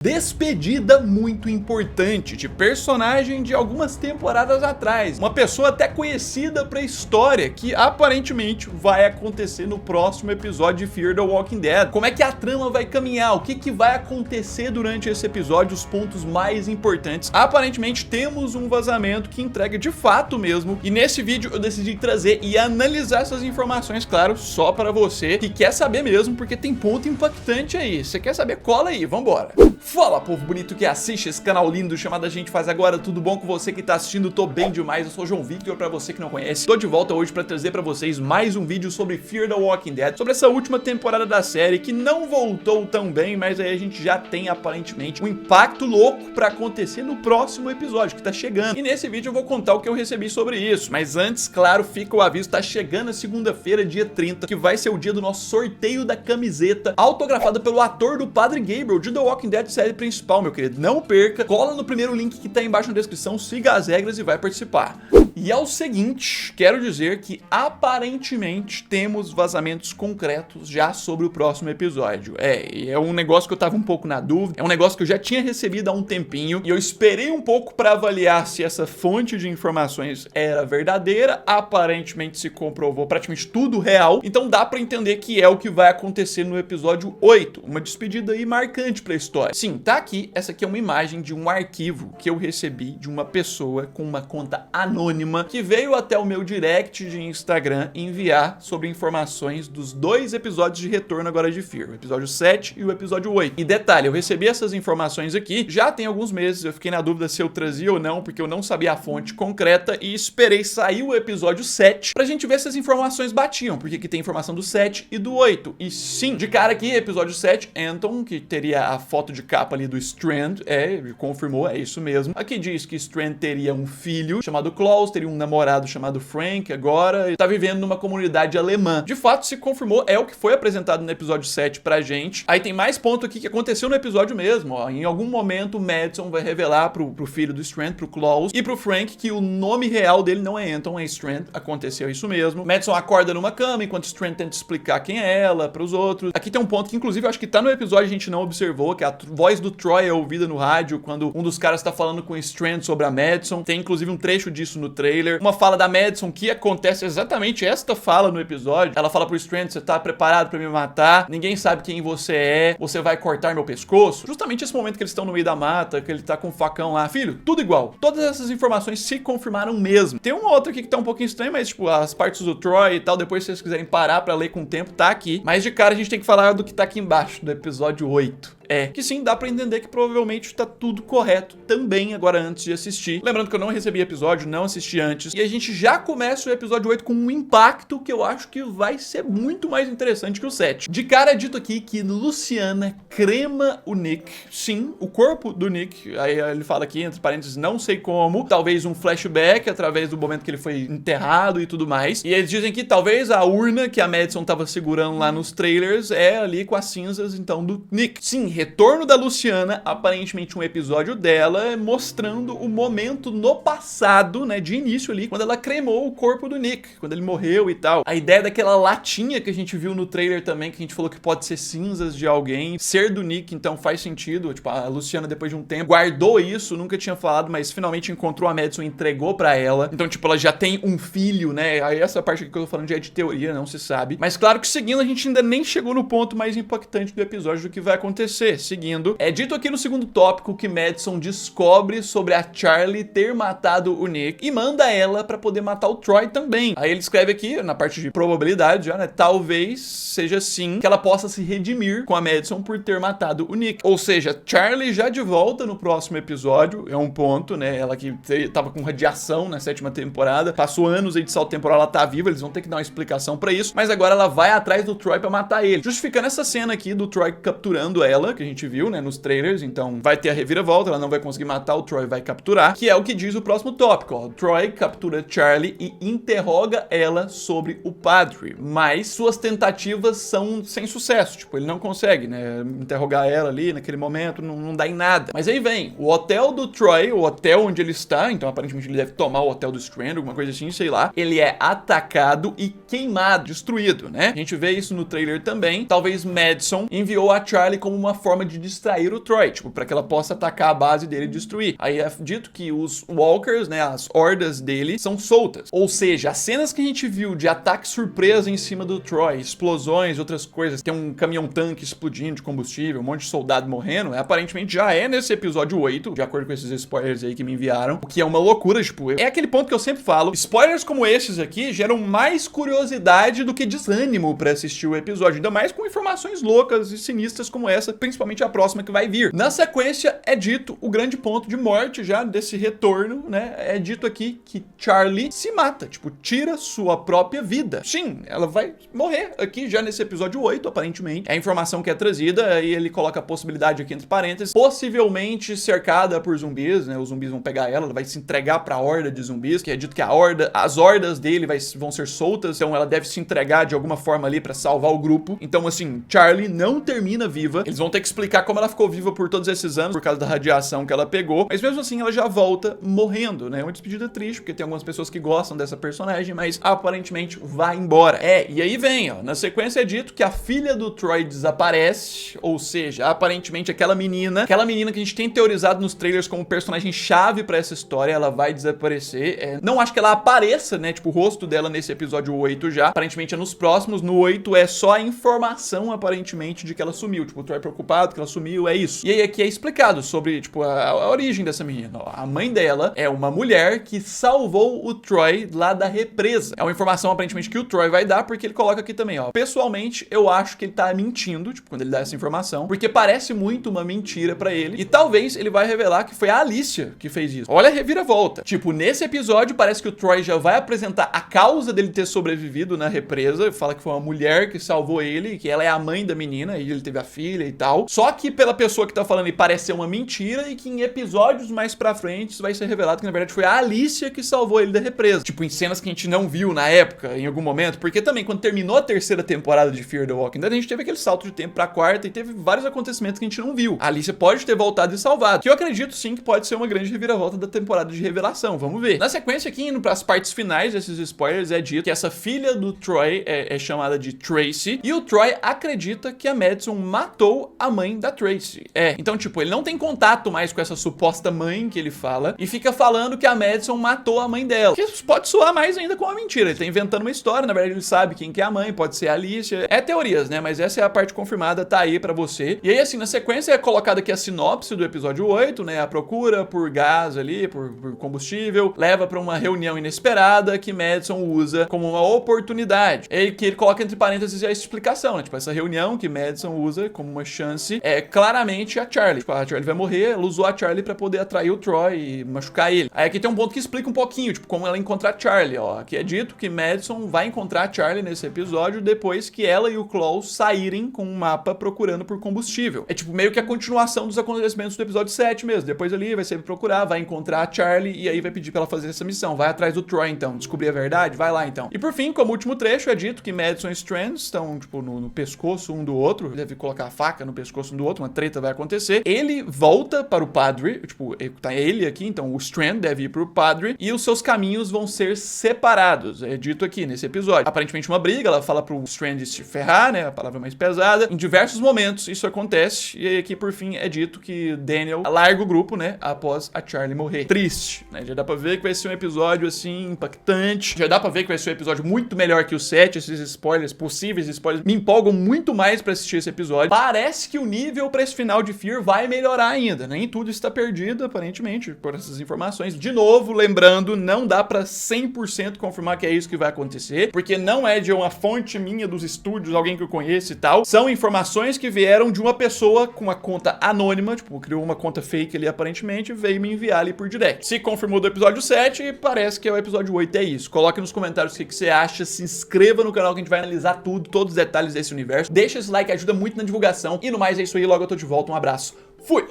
Despedida muito importante de personagem de algumas temporadas atrás. Uma pessoa até conhecida pra história, que aparentemente vai acontecer no próximo episódio de Fear the Walking Dead. Como é que a trama vai caminhar? O que vai acontecer durante esse episódio? Os pontos mais importantes. Aparentemente temos um vazamento que entrega de fato mesmo. E nesse vídeo eu decidi trazer e analisar essas informações, claro, só para você que quer saber mesmo, porque tem ponto impactante aí. Você quer saber? Cola aí, vambora. Fala, povo bonito que assiste esse canal lindo chamado A Gente Faz Agora, tudo bom com você que tá assistindo? Tô bem demais, eu sou o João Victor, pra você que não conhece. Tô de volta hoje pra trazer pra vocês mais um vídeo sobre Fear the Walking Dead, sobre essa última temporada da série que não voltou tão bem, mas aí a gente já tem aparentemente um impacto louco pra acontecer no próximo episódio que tá chegando. E nesse vídeo eu vou contar o que eu recebi sobre isso, mas antes, claro, fica o aviso, tá chegando a segunda-feira, dia 30, que vai ser o dia do nosso sorteio da camiseta autografada pelo ator do Padre Gabriel de The Walking Dead série principal, meu querido. Não perca, cola no primeiro link que tá aí embaixo na descrição, siga as regras e vai participar. E é o seguinte, quero dizer que aparentemente temos vazamentos concretos já sobre o próximo episódio. É um negócio que eu tava um pouco na dúvida, é um negócio que eu já tinha recebido há um tempinho, e eu esperei um pouco pra avaliar se essa fonte de informações era verdadeira. Aparentemente se comprovou praticamente tudo real, então dá pra entender que é o que vai acontecer no episódio 8, uma despedida aí marcante pra história. Sim, tá aqui, essa aqui é uma imagem de um arquivo que eu recebi de uma pessoa com uma conta anônima que veio até o meu direct de Instagram enviar sobre informações dos dois episódios de retorno agora de Fear, o episódio 7 e o episódio 8. E detalhe, eu recebi essas informações aqui já tem alguns meses, eu fiquei na dúvida se eu trazia ou não, porque eu não sabia a fonte concreta e esperei sair o episódio 7 pra gente ver se as informações batiam, porque aqui tem informação do 7 e do 8. E sim, de cara aqui, episódio 7, Anton, que teria a foto de capa ali do Strand, confirmou, é isso mesmo. Aqui diz que Strand teria um filho chamado Klaus, teria um namorado chamado Frank agora, e tá vivendo numa comunidade alemã. De fato, se confirmou, é o que foi apresentado no episódio 7 pra gente. Aí tem mais ponto aqui que aconteceu no episódio mesmo, ó. Em algum momento o Madison vai revelar pro filho do Strand, pro Klaus, e pro Frank que o nome real dele não é Anton, é Strand. Aconteceu isso mesmo. Madison acorda numa cama enquanto Strand tenta explicar quem é ela pros outros. Aqui tem um ponto que inclusive eu acho que tá no episódio a gente não observou, que a voz do Troy é ouvida no rádio quando um dos caras tá falando com o Strand sobre a Madison. Tem inclusive um trecho disso no trailer. Uma fala da Madison que acontece exatamente esta fala no episódio. Ela fala pro Strand: você tá preparado pra me matar? Ninguém sabe quem você é. Você vai cortar meu pescoço? Justamente esse momento que eles estão no meio da mata, que ele tá com um facão lá. Filho, tudo igual. Todas essas informações se confirmaram mesmo. Tem uma outra aqui que tá um pouquinho estranha, mas tipo, as partes do Troy e tal, depois se vocês quiserem parar pra ler com o tempo, tá aqui. Mas de cara a gente tem que falar do que tá aqui embaixo, do episódio 8. Que sim, dá pra entender que provavelmente tá tudo correto também agora antes de assistir. Lembrando que eu não recebi episódio, não assisti antes. E a gente já começa o episódio 8 com um impacto que eu acho que vai ser muito mais interessante que o 7. De cara é dito aqui que Luciana crema o Nick. Sim, o corpo do Nick. Aí ele fala aqui, entre parênteses, não sei como. Talvez um flashback através do momento que ele foi enterrado e tudo mais. E eles dizem que talvez a urna que a Madison tava segurando lá nos trailers é ali com as cinzas, então, do Nick. Sim, retorno da Luciana, aparentemente um episódio dela mostrando o momento no passado, né, de início ali, quando ela cremou o corpo do Nick, quando ele morreu e tal. A ideia daquela latinha que a gente viu no trailer também, que a gente falou que pode ser cinzas de alguém, ser do Nick, então faz sentido. Tipo, a Luciana depois de um tempo guardou isso, nunca tinha falado, mas finalmente encontrou a Madison e entregou pra ela. Então, tipo, ela já tem um filho, né? Aí essa parte aqui que eu tô falando já é de teoria, não se sabe. Mas claro que seguindo, a gente ainda nem chegou no ponto mais impactante do episódio do que vai acontecer. Seguindo, é dito aqui no segundo tópico que Madison descobre sobre a Charlie ter matado o Nick e manda ela pra poder matar o Troy também. Aí ele escreve aqui, na parte de probabilidade já, né? Talvez seja sim que ela possa se redimir com a Madison por ter matado o Nick. Ou seja, Charlie já de volta no próximo episódio, é um ponto, né? Ela que tava com radiação na 7ª temporada, passou anos aí de salto temporal, ela tá viva, eles vão ter que dar uma explicação pra isso, mas agora ela vai atrás do Troy pra matar ele. Justificando essa cena aqui do Troy capturando ela, que a gente viu, né, nos trailers, então vai ter a reviravolta, ela não vai conseguir matar, o Troy vai capturar, que é o que diz o próximo tópico, ó. O Troy captura Charlie e interroga ela sobre o padre, mas suas tentativas são sem sucesso, tipo, ele não consegue, né, interrogar ela ali naquele momento, não dá em nada. Mas aí vem, o hotel do Troy, o hotel onde ele está, então aparentemente ele deve tomar o hotel do Strand, alguma coisa assim, sei lá, ele é atacado e queimado, destruído, né? A gente vê isso no trailer também. Talvez Madison enviou a Charlie como uma forma de distrair o Troy, tipo, pra que ela possa atacar a base dele e destruir. Aí é dito que os Walkers, né, as hordas dele, são soltas. Ou seja, as cenas que a gente viu de ataque surpresa em cima do Troy, explosões, outras coisas, tem um caminhão-tanque explodindo de combustível, um monte de soldado morrendo, aparentemente já é nesse episódio 8, de acordo com esses spoilers aí que me enviaram, o que é uma loucura, tipo, é aquele ponto que eu sempre falo, spoilers como esses aqui geram mais curiosidade do que desânimo pra assistir o episódio, ainda mais com informações loucas e sinistras como essa, principalmente a próxima que vai vir. Na sequência, é dito o grande ponto de morte já desse retorno, né, é dito aqui que Charlie se mata, tipo, tira sua própria vida. Sim, ela vai morrer aqui já nesse episódio 8, aparentemente. É a informação que é trazida, aí ele coloca a possibilidade aqui entre parênteses, possivelmente cercada por zumbis, né, os zumbis vão pegar ela vai se entregar pra horda de zumbis, que é dito que as hordas dele vão ser soltas, então ela deve se entregar de alguma forma ali pra salvar o grupo. Então, assim, Charlie não termina viva, eles vão ter que explicar como ela ficou viva por todos esses anos, por causa da radiação que ela pegou, mas mesmo assim ela já volta morrendo, né, uma despedida triste, porque tem algumas pessoas que gostam dessa personagem, mas aparentemente vai embora. E aí vem, ó, na sequência é dito que a filha do Troy desaparece, ou seja, aparentemente aquela menina que a gente tem teorizado nos trailers como personagem chave pra essa história, ela vai desaparecer. Não acho que ela apareça, né, tipo, o rosto dela nesse episódio 8 já, aparentemente é nos próximos, no 8 é só a informação, aparentemente, de que ela sumiu, tipo, o Troy preocupado que ela sumiu, é isso. E aí aqui é explicado sobre, tipo, a origem dessa menina. Ó, a mãe dela é uma mulher que salvou o Troy lá da represa. É uma informação, aparentemente, que o Troy vai dar, porque ele coloca aqui também, ó. Pessoalmente, eu acho que ele tá mentindo, tipo, quando ele dá essa informação, porque parece muito uma mentira pra ele, e talvez ele vai revelar que foi a Alicia que fez isso. Olha a reviravolta. Tipo, nesse episódio, parece que o Troy já vai apresentar a causa dele ter sobrevivido na represa, fala que foi uma mulher que salvou ele, que ela é a mãe da menina, e ele teve a filha e tal. Só que pela pessoa que tá falando, ele parece ser uma mentira, e que em episódios mais pra frente, vai ser revelado que na verdade foi a Alicia que salvou ele da represa. Tipo, em cenas que a gente não viu na época, em algum momento, porque também quando terminou a terceira temporada de Fear the Walking Dead, a gente teve aquele salto de tempo pra quarta e teve vários acontecimentos que a gente não viu. A Alicia pode ter voltado e salvado, que eu acredito sim que pode ser uma grande reviravolta da temporada de revelação, vamos ver. Na sequência aqui, indo pras partes finais desses spoilers, é dito que essa filha do Troy é chamada de Tracy, e o Troy acredita que a Madison matou a mãe da Tracy. Então tipo, ele não tem contato mais com essa suposta mãe que ele fala, e fica falando que a Madison matou a mãe dela, que pode soar mais ainda com uma mentira, ele tá inventando uma história, na verdade ele sabe quem que é a mãe, pode ser a Alicia, teorias, né, mas essa é a parte confirmada, tá aí pra você. E aí assim, na sequência é colocada aqui a sinopse do episódio 8, né, a procura por gás ali, por combustível, leva pra uma reunião inesperada que Madison usa como uma oportunidade. Que ele coloca entre parênteses a explicação, né, tipo, essa reunião que Madison usa como uma chance é claramente a Charlie. Tipo, a Charlie vai morrer, ela usou a Charlie pra poder atrair o Troy e machucar ele. Aí aqui tem um ponto que explica um pouquinho, tipo, como ela encontrar Charlie, ó. Aqui é dito que Madison vai encontrar Charlie nesse episódio depois que ela e o Klaus saírem com um mapa procurando por combustível. É tipo meio que a continuação dos acontecimentos do episódio 7 mesmo. Depois ali vai sempre procurar, vai encontrar a Charlie e aí vai pedir pra ela fazer essa missão. Vai atrás do Troy então, descobrir a verdade, vai lá então. E por fim, como último trecho, é dito que Madison e Strand estão, tipo, no pescoço um do outro, deve colocar a faca no pescoço um do outro, uma treta vai acontecer. Ele volta para o padre, tipo, tá ele aqui, então o Strand deve ir pro padre e os seus caminhos vão ser separados, é dito aqui nesse episódio. Aparentemente uma briga, ela fala pro Strand se ferrar, né, a palavra mais pesada. Em diversos momentos isso acontece e aqui por fim é dito que Daniel larga o grupo, né, após a Charlie morrer. Triste, né, já dá pra ver que vai ser um episódio assim, impactante, já dá pra ver que vai ser um episódio muito melhor que o 7, esses spoilers, possíveis spoilers, me empolgam muito mais pra assistir esse episódio. Parece que o nível pra esse final de Fear vai melhorar ainda, nem tudo está perdido, aparentemente, por essas informações. De novo, lembrando, não dá pra 100% confirmar que é isso que vai acontecer, porque não é de uma fonte minha dos estúdios, alguém que eu conheço e tal, são informações que vieram de uma pessoa com uma conta anônima, tipo, criou uma conta fake ali aparentemente, veio me enviar ali por direct. Se confirmou do episódio 7, parece que é o episódio 8, é isso. Coloque nos comentários o que você acha, se inscreva no canal que a gente vai analisar tudo, todos os detalhes desse universo, deixa esse like, ajuda muito na divulgação, e no mais é isso aí, logo eu tô de volta, um abraço, fui!